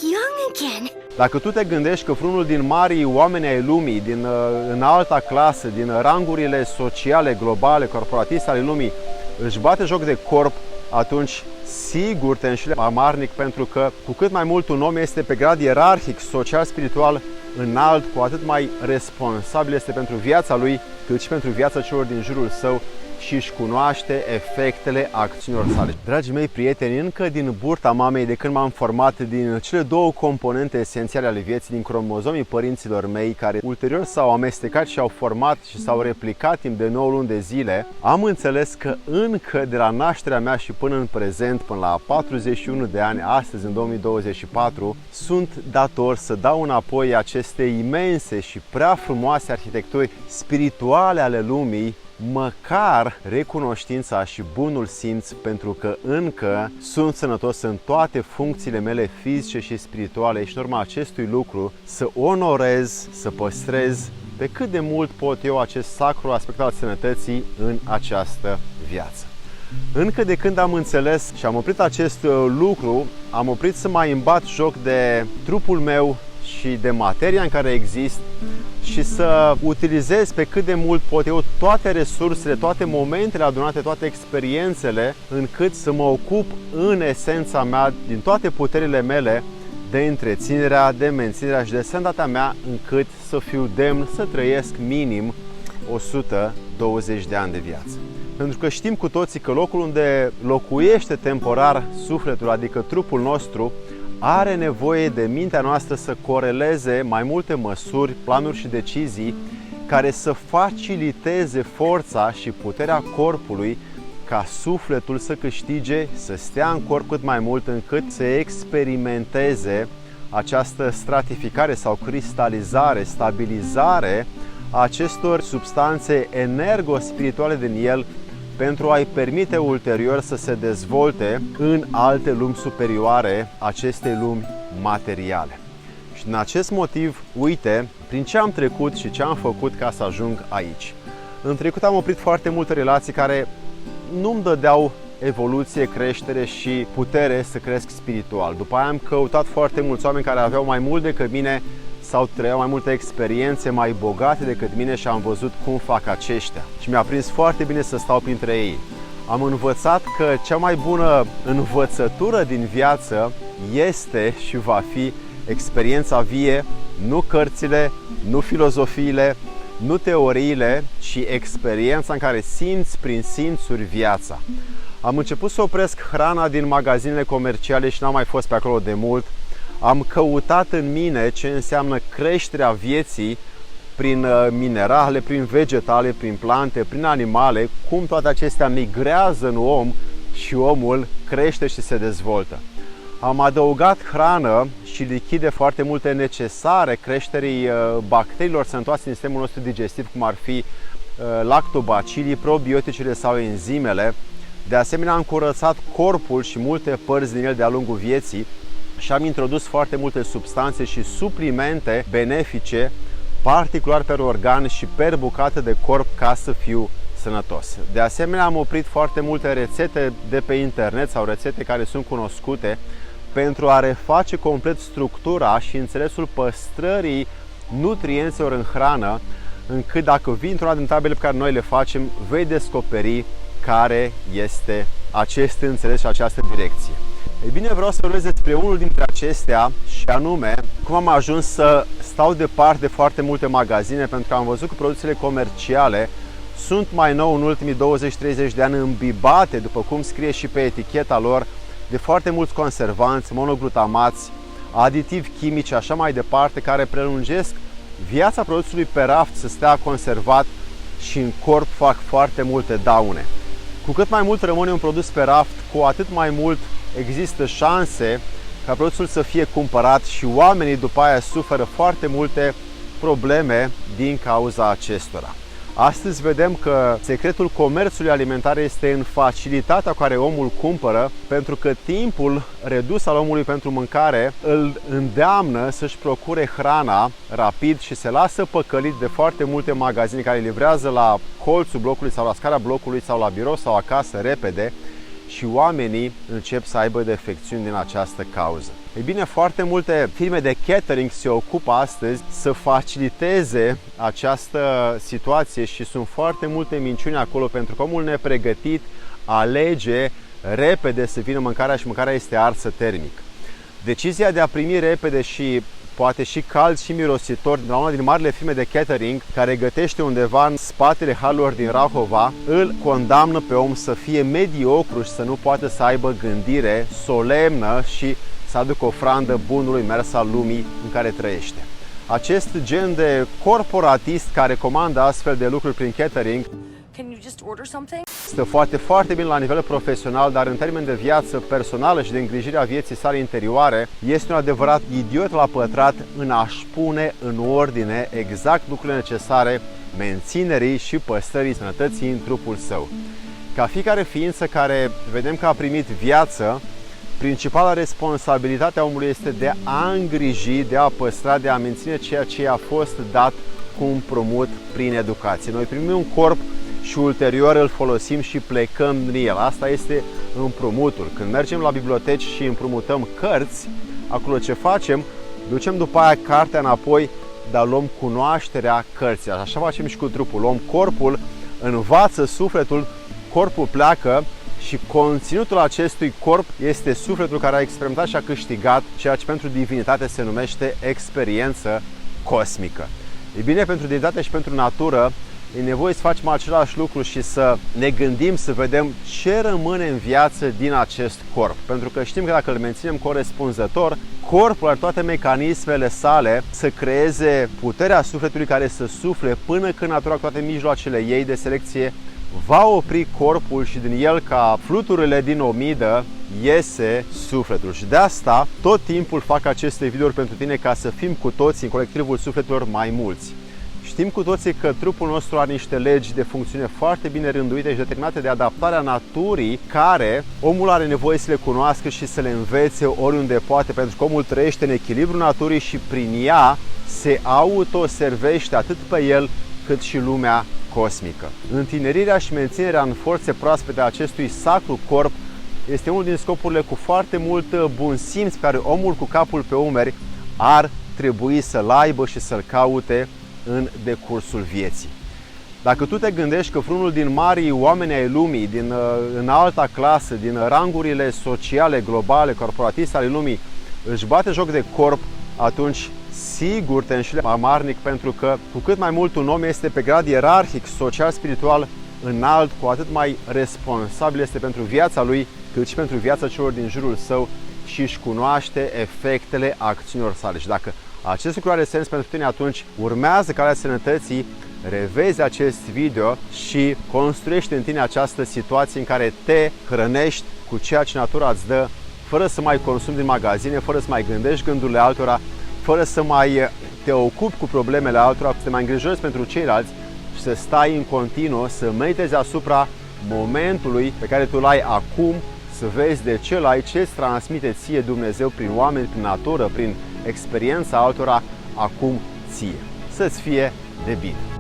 young again. Dacă tu te gândești că vreunul din marii oameni ai lumii, din înalta clasă, din rangurile sociale, globale, corporatiste ale lumii, își bate joc de corp, atunci sigur te înșeli amarnic, pentru că cu cât mai mult un om este pe grad ierarhic, social, spiritual înalt, cu atât mai responsabil este pentru viața lui, cât și pentru viața celor din jurul său și își cunoaște efectele acțiunilor sale. Dragii mei prieteni, încă din burta mamei, de când m-am format din cele două componente esențiale ale vieții, din cromozomii părinților mei, care ulterior s-au amestecat și au format și s-au replicat timp de 9 luni de zile, am înțeles că încă de la nașterea mea și până în prezent, până la 41 de ani, astăzi în 2024, sunt dator să dau înapoi aceste imense și prea frumoase arhitecturi spirituale ale lumii, măcar recunoștința și bunul simț, pentru că încă sunt sănătos în toate funcțiile mele fizice și spirituale și în urma acestui lucru să onorez, să păstrez pe cât de mult pot eu acest sacru aspect al sănătății în această viață. Încă de când am înțeles și am oprit acest lucru, am oprit să mai îmi bat joc de trupul meu și de materia în care exist și să utilizez pe cât de mult pot eu toate resursele, toate momentele adunate, toate experiențele, încât să mă ocup în esența mea, din toate puterile mele, de întreținerea, de menținerea și de sănătatea mea, încât să fiu demn să trăiesc minim 120 de ani de viață. Pentru că știm cu toții că locul unde locuiește temporar sufletul, adică trupul nostru, are nevoie de mintea noastră să coreleze mai multe măsuri, planuri și decizii care să faciliteze forța și puterea corpului ca sufletul să câștige, să stea în corp cât mai mult, încât să experimenteze această stratificare sau cristalizare, stabilizare a acestor substanțe energo-spirituale din el, pentru a-i permite ulterior să se dezvolte în alte lumi superioare acestei lumi materiale. Și din acest motiv, uite, prin ce am trecut și ce am făcut ca să ajung aici. În trecut am oprit foarte multe relații care nu-mi dădeau evoluție, creștere și putere să cresc spiritual. După aia am căutat foarte mulți oameni care aveau mai mult decât mine sau trăiau mai multe experiențe mai bogate decât mine și am văzut cum fac aceștia. Și mi-a prins foarte bine să stau printre ei. Am învățat că cea mai bună învățătură din viață este și va fi experiența vie, nu cărțile, nu filozofiile, nu teoriile, ci experiența în care simți prin simțuri viața. Am început să opresc hrana din magazinele comerciale și n-am mai fost pe acolo de mult. Am căutat în mine ce înseamnă creșterea vieții prin minerale, prin vegetale, prin plante, prin animale, cum toate acestea migrează în om și omul crește și se dezvoltă. Am adăugat hrană și lichide foarte multe necesare creșterii bacteriilor sănătoase din sistemul nostru digestiv, cum ar fi lactobacilii, probioticele sau enzimele. De asemenea, am curățat corpul și multe părți din el de-a lungul vieții și am introdus foarte multe substanțe și suplimente benefice, particular per organ și per bucată de corp, ca să fiu sănătos. De asemenea, am oprit foarte multe rețete de pe internet sau rețete care sunt cunoscute pentru a reface complet structura și înțelesul păstrării nutrienților în hrană, încât dacă vii într-una din tabele pe care noi le facem, vei descoperi care este acest înțeles și această direcție. Ei bine, vreau să vorbesc despre unul dintre acestea și anume cum am ajuns să stau departe de foarte multe magazine, pentru că am văzut că produsele comerciale sunt mai nou în ultimii 20-30 de ani îmbibate, după cum scrie și pe eticheta lor, de foarte mulți conservanți, monoglutamați, aditivi chimici, așa mai departe, care prelungesc viața produsului pe raft să stea conservat și în corp fac foarte multe daune. Cu cât mai mult rămâne un produs pe raft, cu atât mai mult există șanse ca produsul să fie cumpărat și oamenii după aia suferă foarte multe probleme din cauza acestora. Astăzi vedem că secretul comerțului alimentar este în facilitatea cu care omul cumpără, pentru că timpul redus al omului pentru mâncare îl îndeamnă să-și procure hrana rapid și se lasă păcălit de foarte multe magazine care livrează la colțul blocului sau la scara blocului sau la birou sau acasă repede, și oamenii încep să aibă defecțiuni din această cauză. Ei bine, foarte multe firme de catering se ocupă astăzi să faciliteze această situație și sunt foarte multe minciuni acolo pentru că omul nepregătit alege repede să vină mâncarea și mâncarea este arsă termic. Decizia de a primi repede și poate și cald și mirositor de la una din marile firme de catering care gătește undeva în spatele halurilor din Rahova, îl condamnă pe om să fie mediocru și să nu poată să aibă gândire solemnă și să aducă ofrandă bunului mers al lumii în care trăiește. Acest gen de corporatist care comandă astfel de lucruri prin catering stă foarte bine la nivel profesional, dar în termen de viață personală și de îngrijirea vieții sale interioare, este un adevărat idiot la pătrat în a-și pune în ordine exact lucrurile necesare menținerii și păstrării sănătății în trupul său. Ca fiecare ființă care vedem că a primit viață, principala responsabilitate a omului este de a îngriji, de a păstra, de a menține ceea ce a fost dat cu împrumut prin educație. Noi primim un corp și ulterior îl folosim și plecăm din el. Asta este împrumutul. Când mergem la biblioteci și împrumutăm cărți, acolo ce facem? Ducem după aia cartea înapoi, dar luăm cunoașterea cărții. Așa facem și cu trupul. Luăm corpul, învață sufletul, corpul pleacă și conținutul acestui corp este sufletul care a experimentat și a câștigat ceea ce pentru divinitate se numește experiență cosmică. E bine, pentru divinitate și pentru natură e nevoie să facem același lucru și să ne gândim, să vedem ce rămâne în viață din acest corp. Pentru că știm că dacă îl menținem corespunzător, corpul are toate mecanismele sale să creeze puterea sufletului care să sufle până când natura cu toate mijloacele ei de selecție va opri corpul și din el, ca fluturile din omidă, iese sufletul. Și de asta tot timpul fac aceste videouri pentru tine, ca să fim cu toții în colectivul sufletelor mai mulți. Știm cu toții că trupul nostru are niște legi de funcțiune foarte bine rânduite și determinate de adaptarea naturii, care omul are nevoie să le cunoască și să le învețe oriunde poate, pentru că omul trăiește în echilibru naturii și prin ea se autoservește atât pe el cât și lumea cosmică. Întinerirea și menținerea în forțe proaspete a acestui sacru corp este unul din scopurile cu foarte mult bun simț pe care omul cu capul pe umeri ar trebui să-l aibă și să-l caute în decursul vieții. Dacă tu te gândești că vreunul din marii oameni ai lumii, din înalta clasă, din rangurile sociale, globale, corporatiste ale lumii, își bate joc de corp, atunci sigur te înșeli amarnic, pentru că cu cât mai mult un om este pe grad ierarhic, social, spiritual înalt, cu atât mai responsabil este pentru viața lui, cât și pentru viața celor din jurul său și își cunoaște efectele acțiunilor sale. Și dacă acest lucru are sens pentru tine, atunci urmează calea sănătății, revezi acest video și construiește în tine această situație în care te hrănești cu ceea ce natura îți dă, fără să mai consumi din magazine, fără să mai gândești gândurile altora, fără să mai te ocupi cu problemele altora, să te mai îngrijorezi pentru ceilalți și să stai în continuu, să meditezi asupra momentului pe care tu îl ai acum, să vezi de ce l-ai, ce îți transmite ție Dumnezeu prin oameni, prin natură, prin experiența altora acum ție. Să-ți fie de bine!